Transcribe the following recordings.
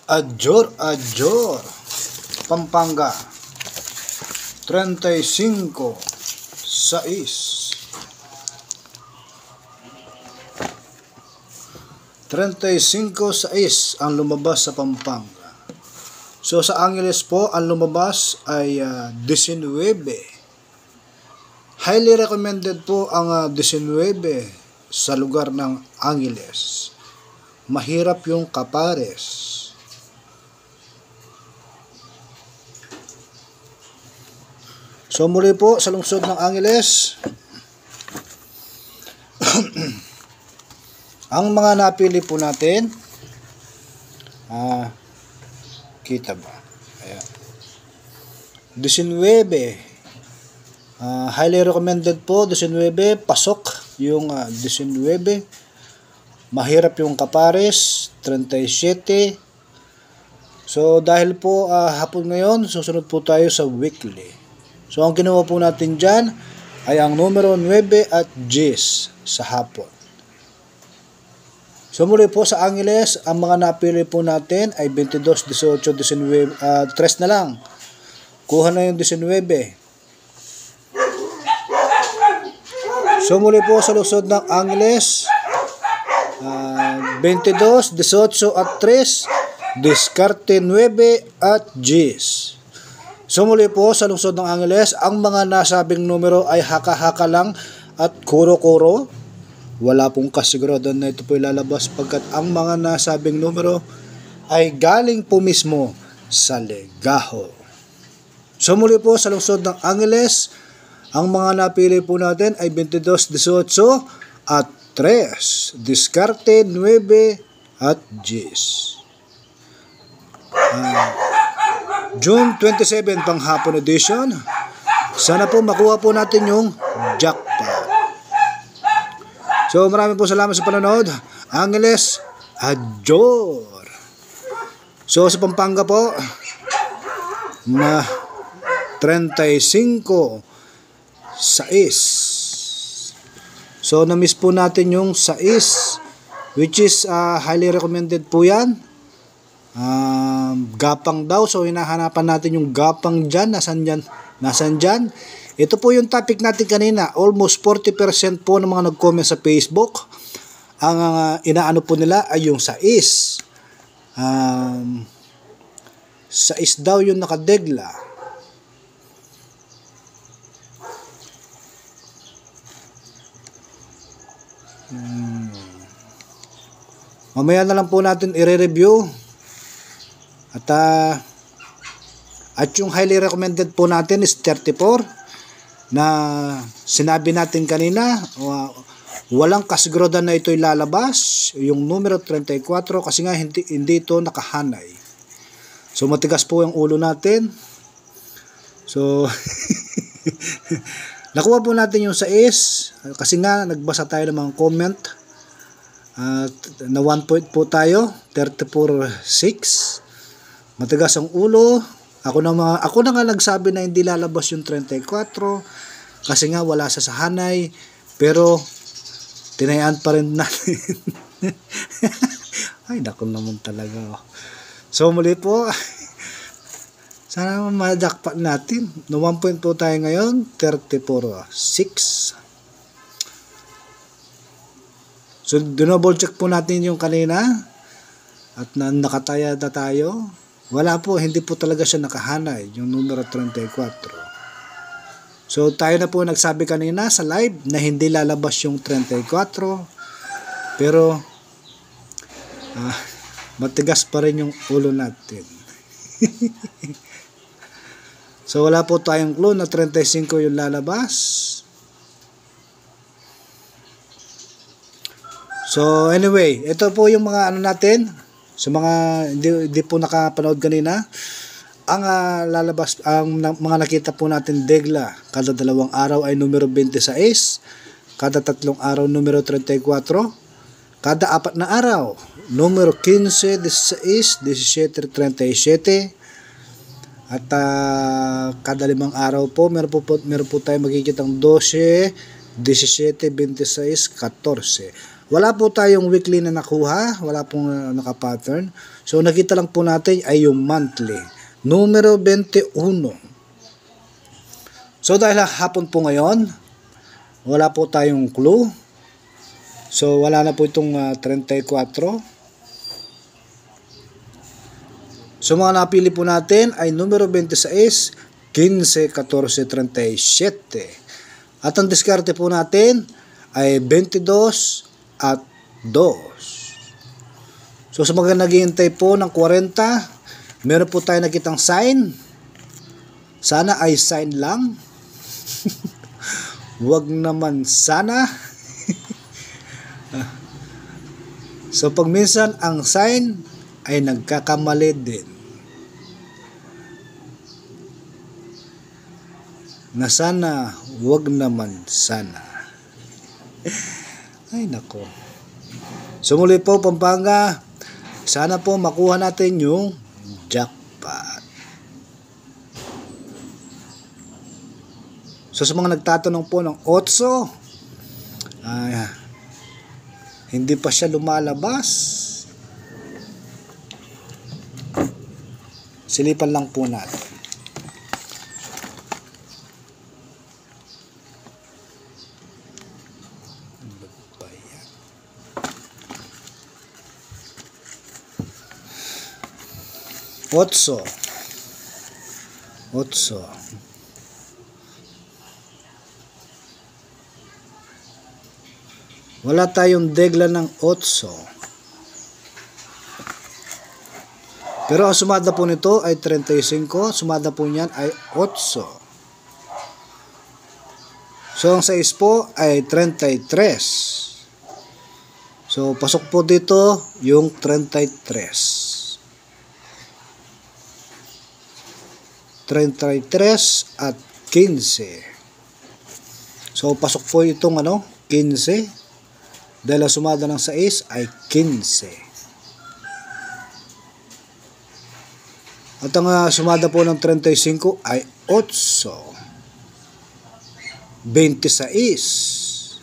Adjor, Pampanga, 35, 6. 35-6 ang lumabas sa Pampanga. So sa Angeles po, ang lumabas ay 19. Highly recommended po ang 19 sa lugar ng Angeles. Mahirap yung Capares. So muli po sa lungsod ng Angeles, ang mga napili po natin, kita ba? Ayan. 19. Highly recommended po, 19. Pasok yung 19. Mahirap yung Capares, 37. So dahil po hapon ngayon, susunod po tayo sa weekly. So ang kinuha po natin dyan ay ang numero 9 at 10 sa hapon. So muli po sa Angeles, ang mga napili po natin ay 22, 18, 19, 3 na lang. Kuha na yung 19. So muli po sa lungsod ng Angeles, 22, 18 at 3, diskarte 9 at 10. So muli po sa lungsod ng Angeles, ang mga nasabing numero ay haka-haka lang at kuro-kuro. Wala pong kasiguraduhan na ito po ilalabas pagkat ang mga nasabing numero ay galing po mismo sa legaho. So muli po sa lungsod ng Angeles, ang mga napili po natin ay 22, 18 at 3, diskarte 9 at 10. June 27 panghapon edition. Sana po makuha po natin yung jackpot. So maraming po salamat sa panonood. Angeles, adjor. So sa Pampanga po, na 35, 6. So na-miss po natin yung 6, which is highly recommended po yan. Gapang daw, so hinahanapan natin yung gapang dyan. Nasaan dyan? Ito po yung topic natin kanina. Almost 40% po ng mga nag-comment sa Facebook, ang inaano po nila ay yung 6. 6 daw yung nakadegla. Mamaya na lang po natin i-review. At yung highly recommended po natin is 34 na sinabi natin kanina, walang kasiguraduhan na ito ilalabas, yung numero 34 kasi nga hindi ito nakahanay. So matigas po yung ulo natin. So nakuha po natin yung 6 kasi nga nagbasa tayo ng mga comment. Na 1 point po tayo, 34-6. Matigas ang ulo. Ako na nga nagsabi na hindi lalabas yung 34 kasi nga wala sa sahanay, pero tinayaan pa rin natin. Ay naku naman talaga. So muli po, sana ma-jackpot natin. No 1 point po tayo ngayon, 34-6. So double check po natin yung kanina at nakataya na tayo. Wala po, hindi po talaga siya nakahanay, yung numero 34. So tayo na po nagsabi kanina sa live na hindi lalabas yung 34. Pero matigas pa rin yung ulo natin. So wala po tayong clue na 35 yung lalabas. So anyway, ito po yung mga ano natin. Sa mga hindi po nakapanood kanina, ang lalabas, ang mga nakita po natin degla, kada 2 araw ay numero 26, kada 3 araw numero 34, kada 4 na araw numero 15, 16, 17, 37, at kada 5 araw po meron po tayo makikitang 12, 17, 26, 14. Wala po tayong weekly na nakuha, wala pong naka-pattern. So nakita lang po natin ay yung monthly. Numero 21. So dahil hapon po ngayon, wala po tayong clue. So wala na po itong 34. So mga napili po natin ay numero 26, 15, 14, 37. At ang diskarte po natin ay 22 at 2. So sa mga naghihintay po ng 40, meron po tayo nakitang sign. Sana ay sign lang. Wag naman sana. So pag minsan ang sign ay nagkakamali din. Na sana, wag naman sana. Ay nako. So muli po Pampanga, sana po makuha natin yung jackpot. So sa mga nagtatanong po ng 8, hindi pa siya lumalabas. Silipan lang po natin. Otso. Wala tayong degla ng 8. Pero ang sumada po nito ay 35, sumada po niyan ay 8. So ang 6 po ay 33. So pasok po dito yung 33. 33 at 15. So pasok po itong 15 dahil ang sumada ng 6 ay 15. At ang sumada po ng 35 ay 8, 26,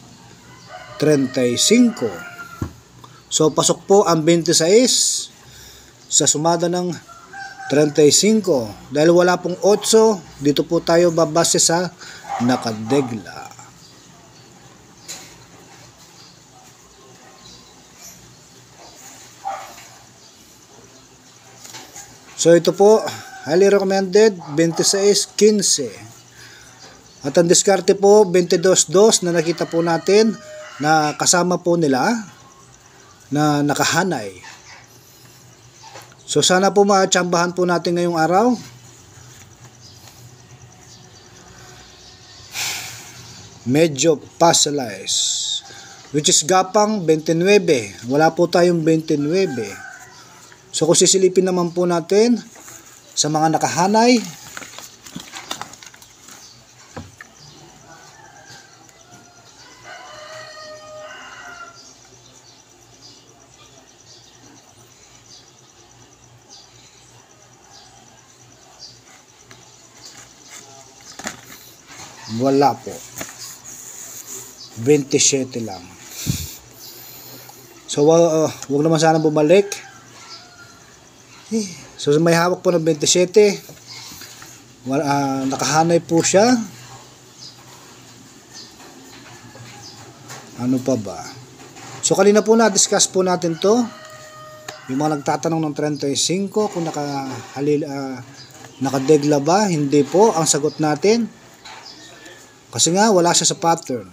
35. So pasok po ang 26 sa sumada ng 35. Dahil wala pong 8, dito po tayo babase sa nakadegla. So ito po, highly recommended, 26, 15. At ang diskarte po, 22-2 na nakita po natin na kasama po nila na nakahanay. So sana po matsambahan po natin ngayong araw. Medyo puzzleize, which is gapang 29. Wala po tayong 29. So kung sisilipin naman po natin sa mga nakahanay, wala po. 27 lang. So wag naman sana bumalik. So may hawak po ng 27. Nakahanay po siya. Ano pa ba? So kanina po na-discuss po natin to. Yung mga nagtatanong ng 35 kung nakadegla ba? Hindi po ang sagot natin. Kasi nga wala siya sa pattern.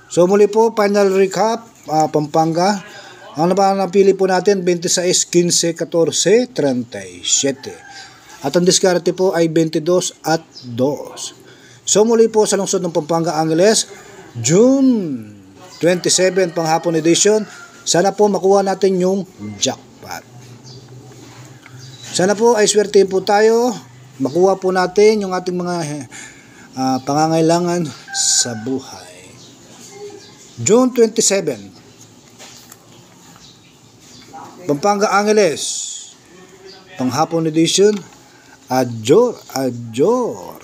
So muli po, final recap, Pampanga. Ang napili po natin, 26, 15, 14, 37. At ang diskarte po ay 22 at 2. So muli po sa lungsod ng Pampanga, Angeles, June 27, panghapon edition. Sana po makuha natin yung jackpot. Sana po ay swerte po tayo. Makuha po natin yung ating mga pangangailangan sa buhay. June 27, Pampanga, Angeles, panghapon edition. Adjor, adjor.